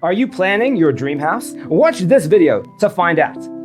Are you planning your dream house? Watch this video to find out.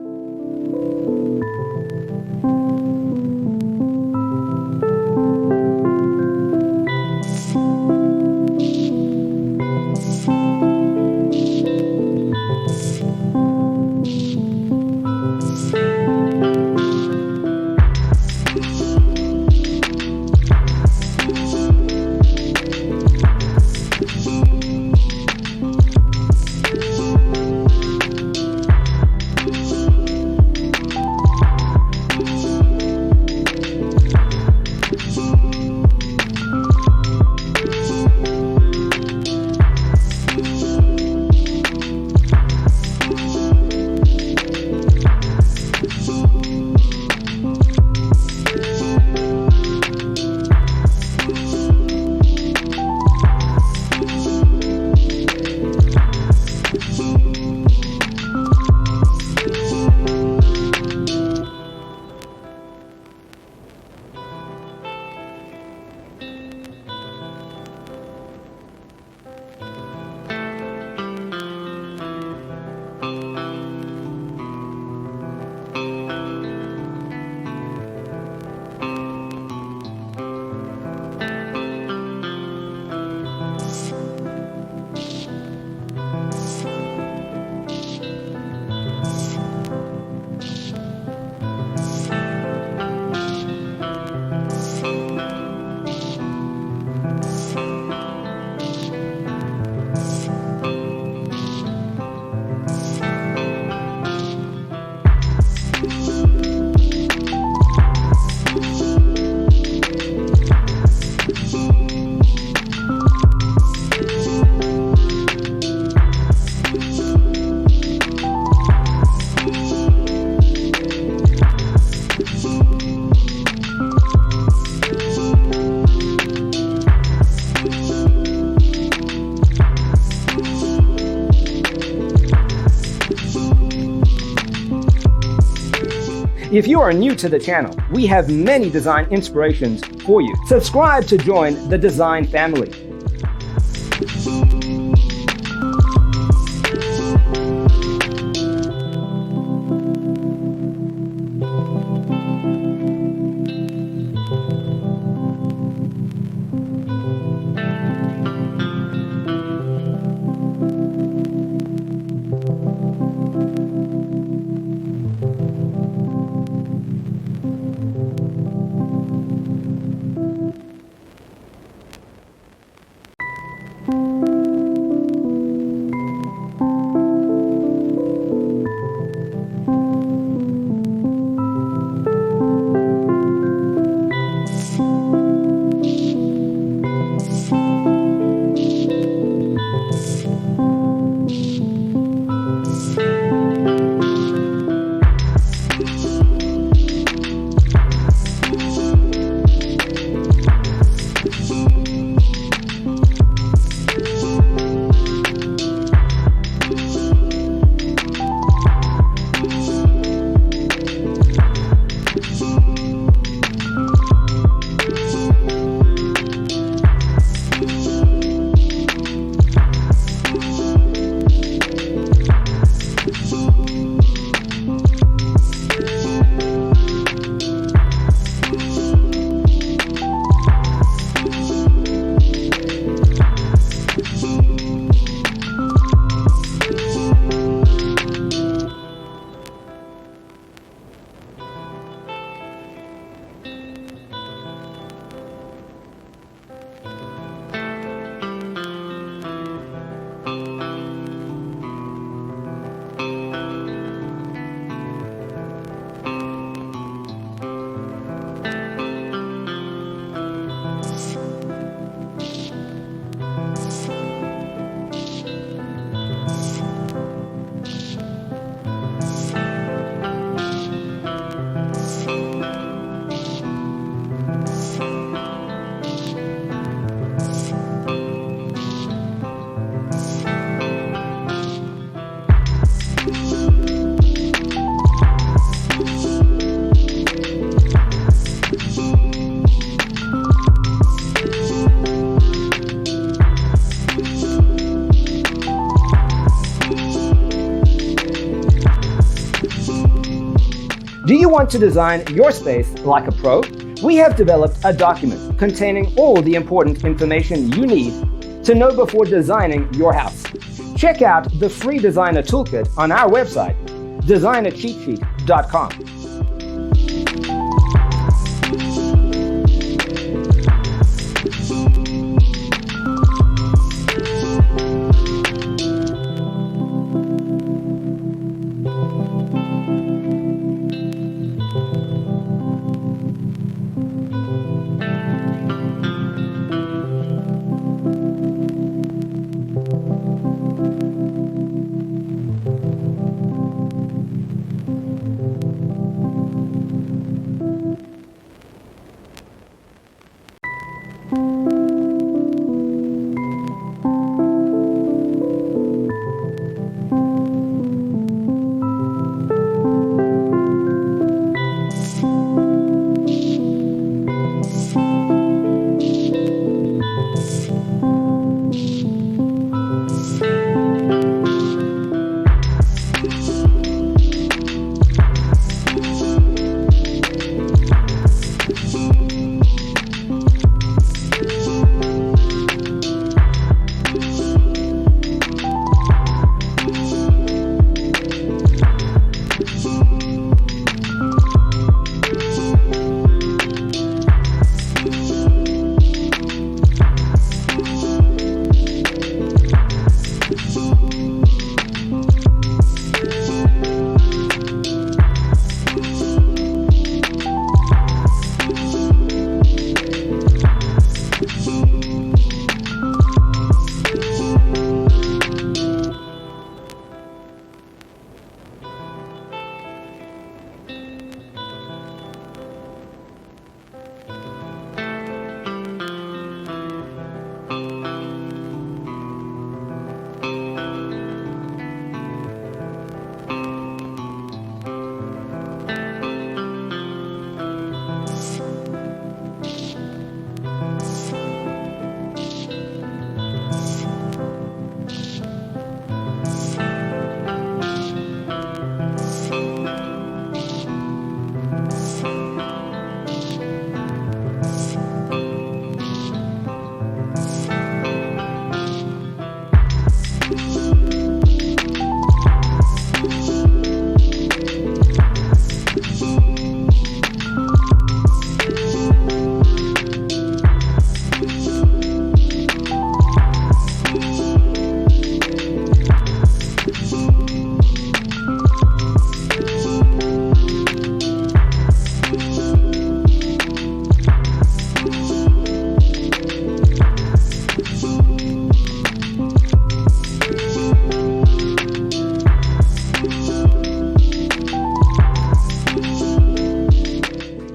If you are new to the channel, we have many design inspirations for you. Subscribe to join the design family. Do you want to design your space like a pro? We have developed a document containing all the important information you need to know before designing your house. Check out the free designer toolkit on our website, designercheatsheet.com.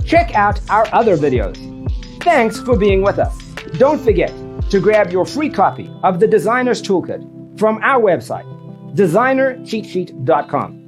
Check out our other videos. Thanks for being with us. Don't forget to grab your free copy of the Designer's Toolkit from our website, designercheatsheet.com.